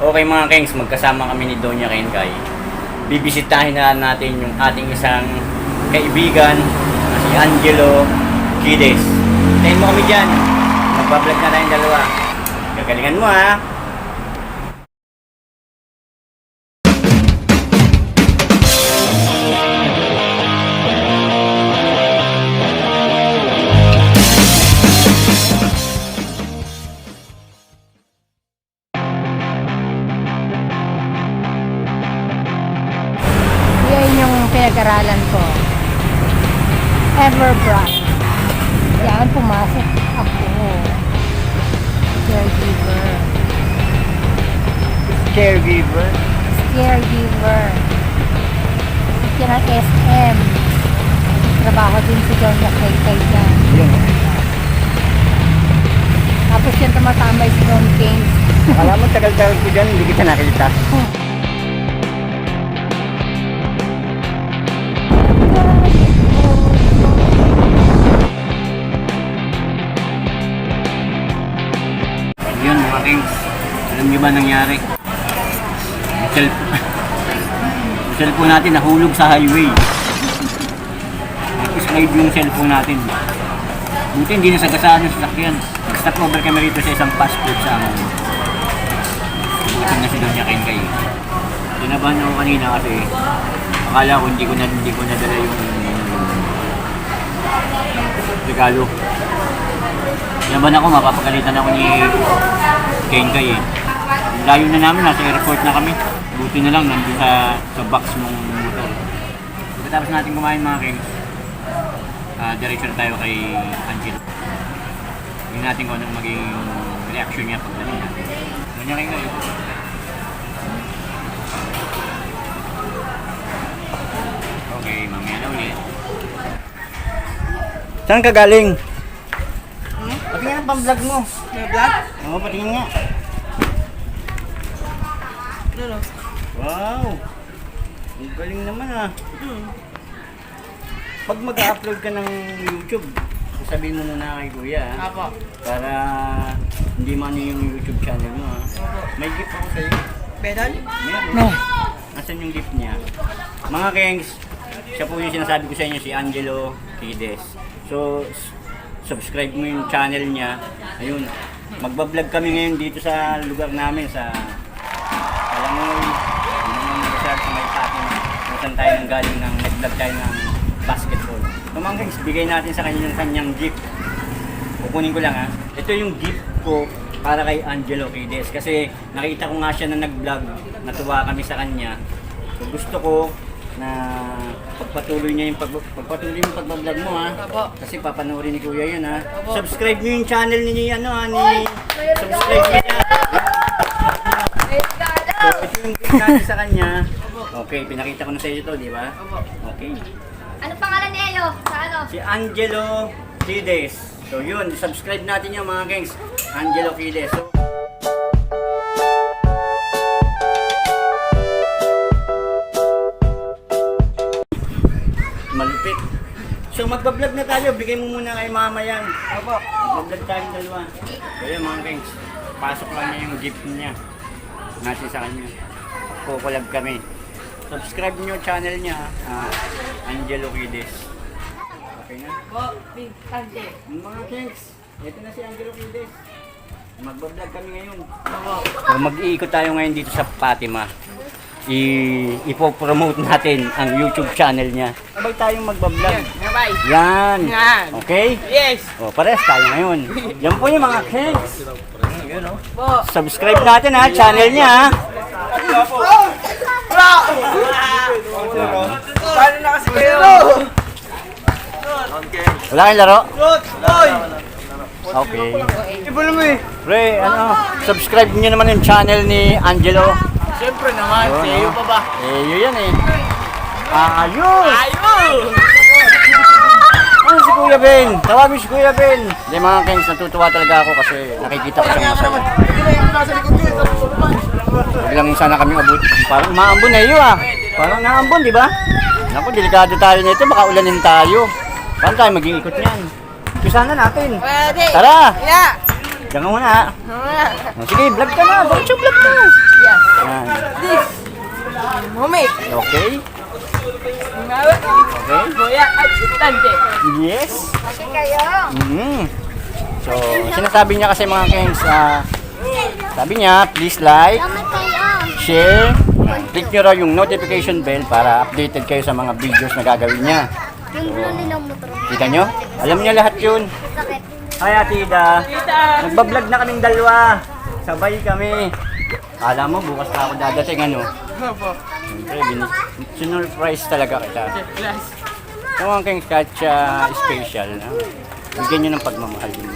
Okay mga Kengs, magkasama kami ni Doña Kenkay. Bibisitahin na natin yung ating isang kaibigan na si Angelo Quides. Tayin mo kami dyan. Magbablog na tayong dalawa. Gagalingan mo ha. Pinag-aralan ko. Everbright. Yan, pumasok ako. Caregiver. Caregiver. Caregiver. Yan ang SM. Trabaho din si Doña Kenkay dyan. Yun. Tapos yan tumatambay si Don James. Akala mo tagal-tagal ko dyan, hindi kita nakita. Yun mga Kings, alam niyo ba nangyari? Yung cellphone natin nahulog sa highway. Slide yung cellphone natin. Buti hindi nasagasaan yung sasakyan. Nag-stop over kami rito sa isang fast food sa amin. Buti na si Doña Kenkay. Tinabahan ako kanina kasi akala ko hindi ko nadala yung regalo. Tinabahan ako, mapapagalitan ako ni Kenkay eh. Layo na namin, nasa airport na kami. Buti na lang, nandun sa box mong motor. Pagkatapos natin kumain mga Kings, diretso na tayo kay Angelo. Tingnan natin kung anong maging reaction niya pagdating natin. Ano niya Kenkay? Okay, mamaya na ulit. Saan ka galing? Patingin ang pang-vlog mo. May vlog? Oo, patingin nga. Ano? Wow! Ang galing naman ah. Pag mag-upload ka ng YouTube, sabihin mo muna kay Kuya ah. Apo. Para hindi man yung YouTube channel mo ah. May gift ako sa'yo. Pedal? Meron. No. Nasaan yung gift niya? Mga Kengs, siya po yung sinasabi ko sa inyo, si Angelo Quides. So, subscribe mo yung channel niya. Ayun, magbablog kami ngayon dito sa lugar namin sa Alangoy, sa may Fatima. Kung saan tayo nang galing ng nag-vlog tayo ng basketball. So mga Kengs, bigay natin sa kanya yung kanyang gift. Kukunin ko lang ha. Ito yung gift ko para kay Angelo Quides kasi nakita ko nga siya na nag-vlog, natuwa kami sa kanya. So gusto ko na pagpatuloy niya yung pagpatuloy yung pagbablog mo ha. Apo. Kasi papanoorin ni Kuya yun ha. Apo. Subscribe niyo yung channel ni subscribe niyo siya. So ito yung gift natin sa kanya. Okay, pinakita ko na sa iyo ito, di ba? Okay. Ano pangalan ni Eyo? Sa ano? Si Angelo Quides. So yun, subscribe natin yung mga Kengs. Angelo Quides. So, malupit. So magbablog na tayo, bigay mo muna kay mama yan. Apo. Magbablog tayo dalawa. So yun mga Kengs, pasok lang niya yung gift niya. Natin sa kanya. Kukulab kami. Subscribe niyo channel niya, Angelo Quides. Okay na? Po, big Ante. Mga Kengs, ito na si Angelo Quides. Magbablog kami ngayon. Apo. So mag-iikot tayo ngayon dito sa Fatima. Ipo-promote natin ang YouTube channel niya. Sabay tayong magbablog. Bye. Yan. Yan. Okay? Yes. O, parehas tayo ngayon. Yan po yung mga Kengs. Po. Subscribe natin ha, channel niya ha. Paano na kasi kayo? Wala kayong laro? Oy! Okay. Ibalo mo eh. Pre, subscribe niyo naman yung channel ni Angelo. Siyempre naman, Oo, sa'yo no? pa ba? Yun yan eh. Ayos! Ayun! Ano si Kuya Ben? Tawagin si Kuya Ben. Hindi mga Kengs, natutuwa talaga ako kasi nakikita ko siyang masaya. Biglang sana kami abot. Parang umaambon na iyo ah. Parang naambon, di ba? Naku, delikado tayo nito. Baka ulanin tayo. Paano tayo mag-iikot niyan? Umpisa na natin. Pwede. Tara! Yeah. Diyan ka muna. Muna. O, sige, vlog ka na. Diretso vlog ka. Yeah. Tante. Yes. Kasi kayo. So, sinasabi niya kasi mga Kengs, sabi niya, please like, Salamat kayo. share, click nyo raw yung notification bell para updated kayo sa mga videos na gagawin niya. Yung gulo nilang motor. Kita nyo? Alam niya lahat yun. Sakit. Hi, Ate Ida. Nagbablog na kaming dalawa. Sabay kami. Alam mo, bukas pa ako dadating, ano? Opo. Siyempre, sinurprise talaga kita. Glass. Kung ang Kengs Katya special, bigyan nyo ng pagmamahal yung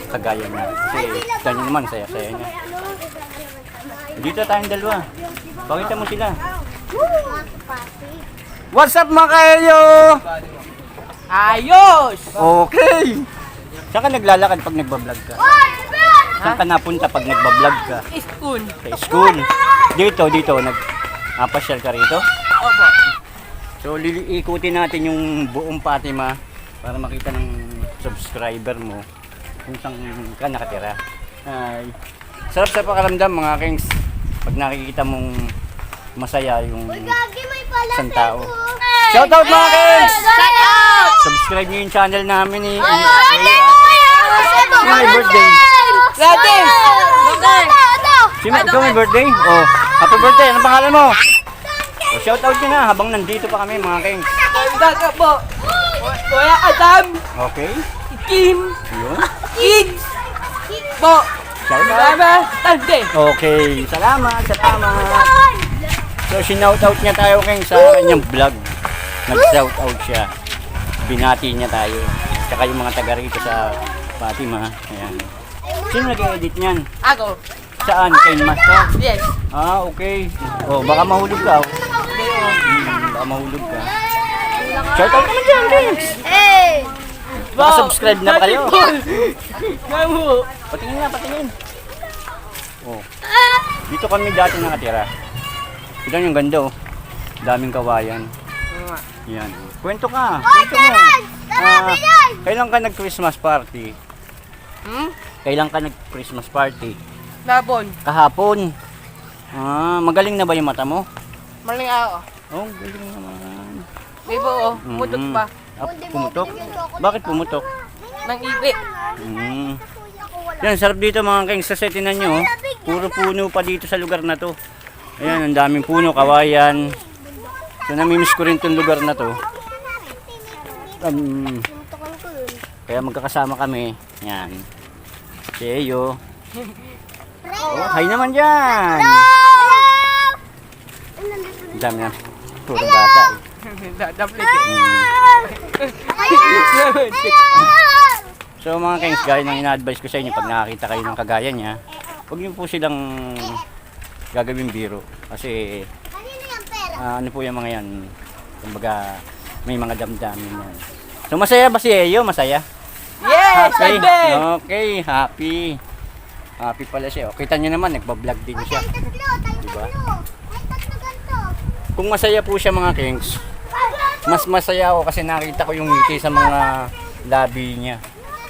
kagaya niya. Kasi, kita nyo naman, saya-saya niya. Dito tayong dalawa. Pakita mo sila. What's up mga kayo? Ayos! Okay! Saan ka naglalakad pag nagbablog ka? Saan ka napunta pag nagbablog ka? Iskun. Sa school. Dito, napasyal ka rito. Opo. So, ikutin natin yung buong Fatima para makita ng subscriber mo kung saan ka nakatira. Ay, sarap sa pakaramdam mga Kengs pag nakikita mong masaya yung Gagi, may pala. isang tao. Shoutout mga Kengs! Shout out! Subscribe nyo yung channel namin ni May birthday. Dati! Sino ikaw may birthday? Oh, happy birthday. Anong pangalan mo? Oh, shoutout nyo na habang nandito pa kami mga Kengs. Daga po. Kuya Adam. Okay? Kim. Yun. Kids. Po. Shoutout. Salamat. Tante. Okay, salamat. So, sinoutout niya tayo Kengs sa kanyang vlog. Nag-shoutout siya. Binati niya tayo. Tsaka yung mga taga rito sa Fatima. Ayan. Sino nag-edit niyan? Ako. Saan? Kay Master? Yes. Ah, okay. Oh, baka mahulog ka. Oh. Baka mahulog ka. Shoutout naman dyan, Kengs. Hey! Baka subscribe na pa kayo. Mamu. Patingin nga, patingin. Oh. Dito kami dati nakatira. Ito yung ganda oh. Daming kawayan. Yan. Kwento ka. Kwento mo. Kailan ka nag-Christmas party? Kailan ka nag-Christmas party? Labon. Kahapon. Magaling na ba yung mata mo? Maling ako. Oh, galing naman. Di ba oh, putok pa. Pumutok? Bakit pumutok? Nang ipit. Yan, sarap dito mga Kengs. Sa setinan nyo, oh. Puro puno pa dito sa lugar na to. Ayan, ang daming puno, kawayan. So, namimiss ko rin tong lugar na to. Kaya magkakasama kami. Yan. Si Eyo. Oh, hi naman dyan. Ang dami na. Puro bata eh. Dadaplit. So mga Kengs, gaya ng ina-advise ko sa inyo pag nakakita kayo ng kagaya niya, huwag niyo po silang gagawin biro. Kasi ano po yung mga yan, kumbaga may mga damdamin yan. So masaya ba si Eyo? Masaya? Yes! Happy? Tante! Okay, happy. Happy pala siya. O, kita nyo naman, nagbablog din siya. Diba? Kung masaya po siya mga Kengs, mas masaya ako kasi nakita ko yung ngiti sa mga labi niya.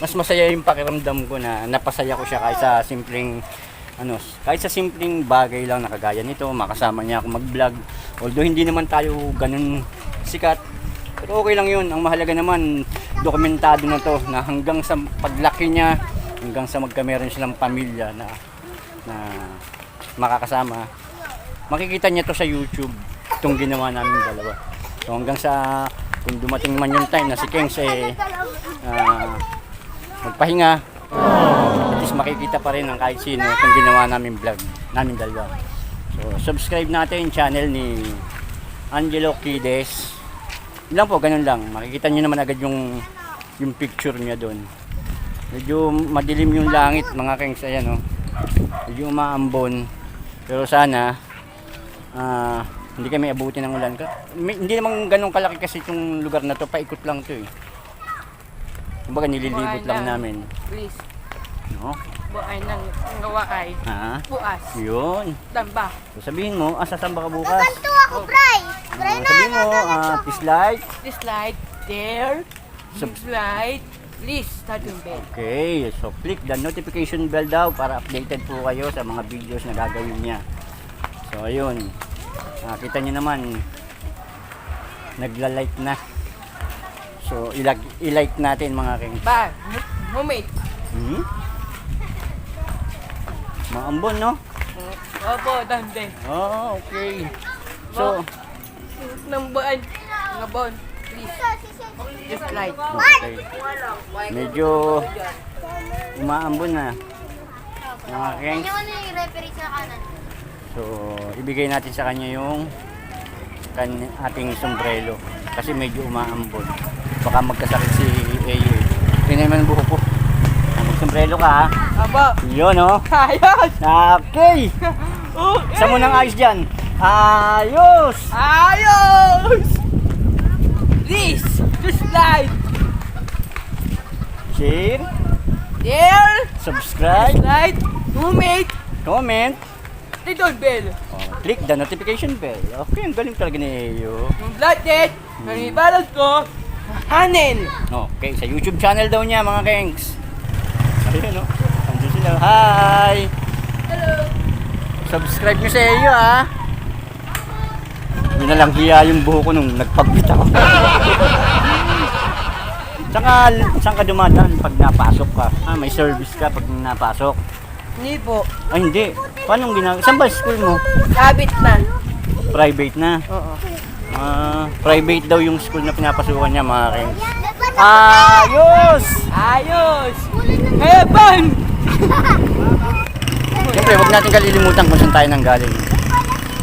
Mas masaya yung pakiramdam ko na napasaya ko siya kahit sa simpleng bagay lang na kagaya nito, makasama niya ako mag-vlog. Although hindi naman tayo ganun sikat, pero okay lang yun. Ang mahalaga naman, dokumentado na to na hanggang sa paglaki niya, hanggang sa magkameron silang pamilya na makakasama, makikita niya to sa YouTube, itong ginawa namin dalawa. So hanggang sa kung dumating man yung time na si Kengs magpahinga, at least makikita pa rin ng kahit sino itong ginawa namin vlog namin dalawa. So subscribe natin channel ni Angelo Kides. Yun lang po, ganun lang. Makikita nyo naman agad yung picture niya doon. Medyo madilim yung langit mga Kengs, ayan oh. Medyo umaambon. Pero sana hindi kami abutin ng ulan. Hindi naman ganun kalaki kasi itong lugar na to, paikot lang to eh. Kumbaga nililibot lang namin. Please. No? Buhay ng gawa ay Ha? bukas. Yun. Tamba. So sabihin mo, sasamba ka bukas? Ganto ako, Bray. Bray na. Sabihin mo, please like. Dislike, there. Subscribe. Please, start yung bell. Okay, so click the notification bell daw para updated po kayo sa mga videos na gagawin niya. So ayun, kita nyo naman, nagla-like na. So, i-like natin mga Kengs. Ba, mumit. Hmm? Maambon, no? Opo, dande. Oh, okay. So, Nang buwan. Nga bon. Please. Just like. okay. Medyo umaambon na. Mga Kengs. Ano yung referee sa kanan? So, ibigay natin sa kanya yung ating sombrero. Kasi medyo umaambon. Baka magkasakit si AU. Tingnan mo ang buhok ko. Mag-sombrero ka ha. Opo. Yun oh. Ayos. Okay. Sa mo ng ayos dyan. Ayos. Ayos. Please. Just like. Share. There. Subscribe. Like. Mumit. Comment. The doorbell. Oh, click the notification bell. Okay, ang galing talaga ni AU. Yung blooded. Nanibalot ko. Hanin. Okay, sa YouTube channel daw niya mga Kengs. Ayun oh. Andun sila. Hi! Hello. Subscribe nyo sa iyo ha. Yun na lang hiya yung buho ko nung nagpagpita ko. Saan ka dumadaan pag napasok ka? May service ka pag napasok. Hindi po. Ay hindi. Paano ginagawa? Saan ba school mo? Habit na. Private na. Oo. Private daw yung school na pinapasukan niya mga Kengs. Ayos! Ayos. Heaven. Siyempre, huwag natin kalilimutan kung saan tayo nanggaling.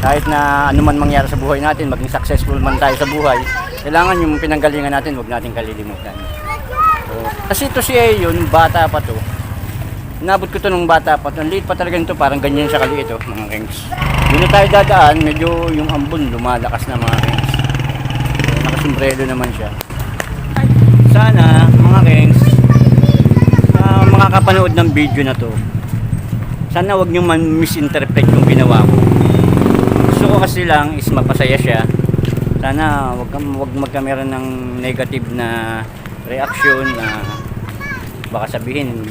Kahit na ano man mangyari sa buhay natin, maging successful man tayo sa buhay, kailangan yung pinanggalingan natin, huwag natin kalilimutan. So, kasi ito siya yun, bata pa to. Inabot ko to nung bata pa to. Ang liit pa talaga nito, parang ganyan siya kaliit oh, mga Kengs. Doon na tayo dadaan, medyo yung ambon lumalakas na mga Kengs. Nakasombrero naman siya. Sana, mga Kengs, makakapanood ng video na to, sana wag nyo man misinterpret yung ginawa ko. Gusto ko kasi lang is mapasaya siya. Sana wag magkameron ng negative na reaction na baka sabihin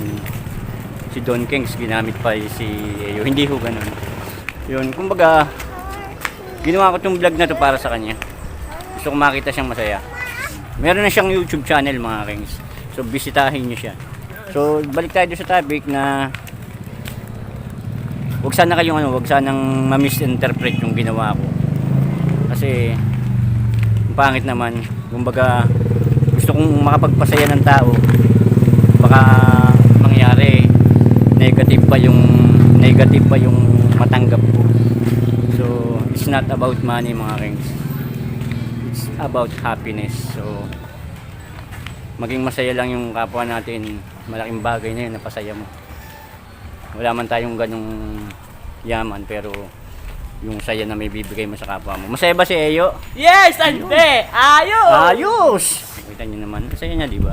si Don Kings ginamit pa si Eyo. Hindi ho ganun. Yun, kumbaga ginawa ko tong vlog na to para sa kanya. Gusto ko makita siyang masaya. Meron na siyang YouTube channel mga Kings. So bisitahin niyo siya. So balik tayo sa topic na wag sanang ma-misinterpret yung ginawa ko. Kasi ang pangit naman, kumbaga gusto kong makapagpasaya ng tao. Baka mangyari negative pa yung matanggap ko. So it's not about money mga Kings. It's about happiness. So maging masaya lang yung kapwa natin, malaking bagay na yun, napasaya mo. Wala man tayong ganong yaman, pero yung saya na may bibigay mo sa kapwa mo. Masaya ba si Eyo? Yes, ante. Ayos. Ayos! Kita niyo naman, masaya niya, di ba?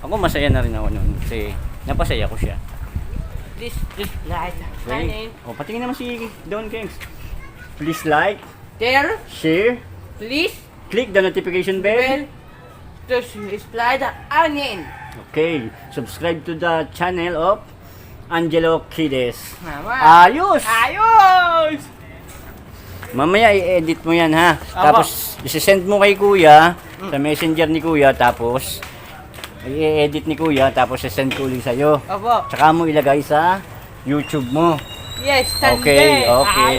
Ako masaya na rin ako noon kasi napasaya ko siya. Please, just like. Okay. O, patingin naman si Don Kings. Please like, There. share, Please. click the notification bell. Bell. Just reply the onion. Okay, subscribe to the channel of Angelo Kides. Mama. Ayos! Ayos. Mamaya i-edit mo yan ha. Tapos isi-send mo kay kuya sa messenger ni kuya, tapos i-edit ni kuya, tapos i-send ko ulit sa'yo. Opo. Tsaka mo ilagay sa YouTube mo. Yes, tante. Okay, okay.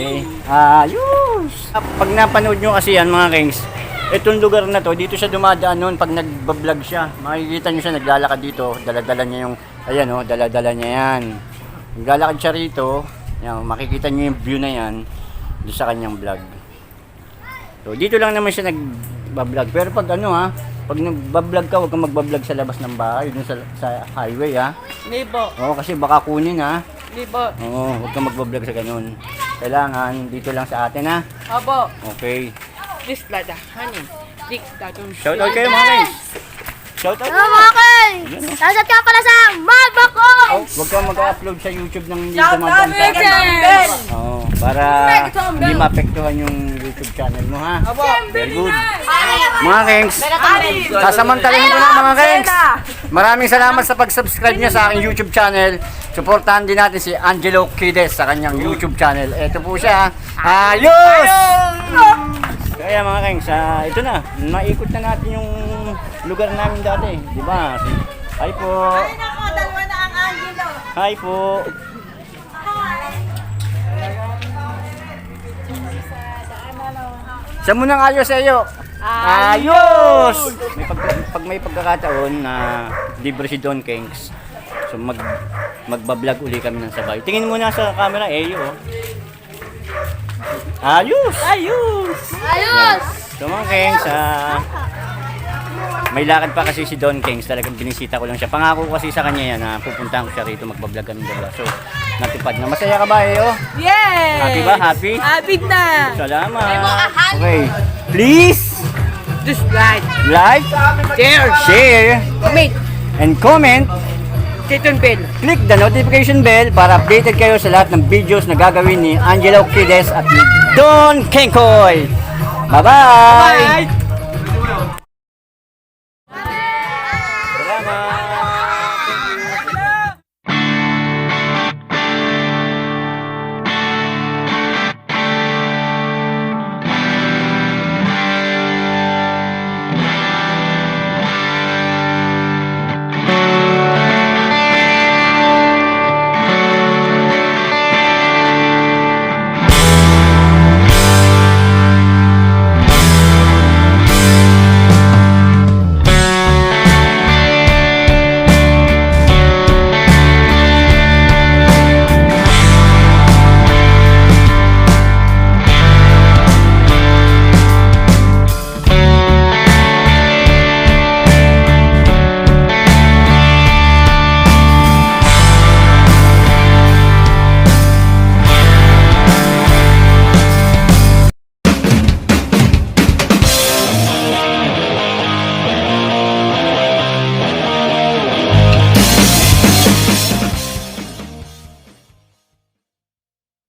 Ayos! Pag napanood nyo kasi yan mga Kings, itong lugar na to, dito siya dumadaan noon pag nagbablog siya. Makikita nyo siya naglalakad dito, dala-dala niya yung, ayan o, dala-dala niya yan. Naglalakad siya rito, yan, makikita nyo yung view na yan, doon sa kanyang vlog. So, dito lang naman siya nagbablog. Pero pag ano ha, pag nagbablog ka, huwag kang magbablog sa labas ng bahay, dun sa highway ha. Hindi po. Oo, kasi baka kunin ha. Hindi po. Oo, huwag kang magbablog sa ganun. Kailangan, dito lang sa atin ha. Opo. Okay. Please like the onion. Click that on. Shout out kayo mga Kings. Shout out. Hello mga Kings! Shoutout ka pala sa Magma Coins! Huwag kang mag-upload sa YouTube ng hindi Shout out dumadaan sa Ricky! akin. Oo, para Make some hindi bell. maapektuhan yung YouTube channel mo ha. Opo. Very good. Mga Kings, Onion. sasamantalahin ko na mga Kings. Maraming salamat sa pag-subscribe niya sa aking YouTube channel. Suportahan din natin si Angelo Kides sa kanyang YouTube channel. Ito po siya. Ayos! Kaya mga Kengs, ito na, naikot na natin yung lugar namin dati, di ba? Hi po. Ay, nako, dalawa na ang Angelo. Hi po. Saan mo nang ayos sa'yo? Ayos! Pag may pagkakataon na libre si Don Kengs, so magbablog uli kami ng sabay. Tingin mo na sa camera, Eyo. Ayos! Ayos! Ayos! So mga Kengs, may lakad pa kasi si Don Kengs, talagang binisita ko lang siya. Pangako ko kasi sa kanya yan na pupuntahan ko siya rito, magbablog kami dalawa. So, natupad na. Masaya ka ba, Eyo? Yes! Happy ba? Happy? Happy na! Salamat! Okay, please Subscribe, like, share, and comment. Titon Bell. Click the notification bell para updated kayo sa lahat ng videos na gagawin ni Angelo Quides at ni Don Kenkoy. Bye-bye! Bye!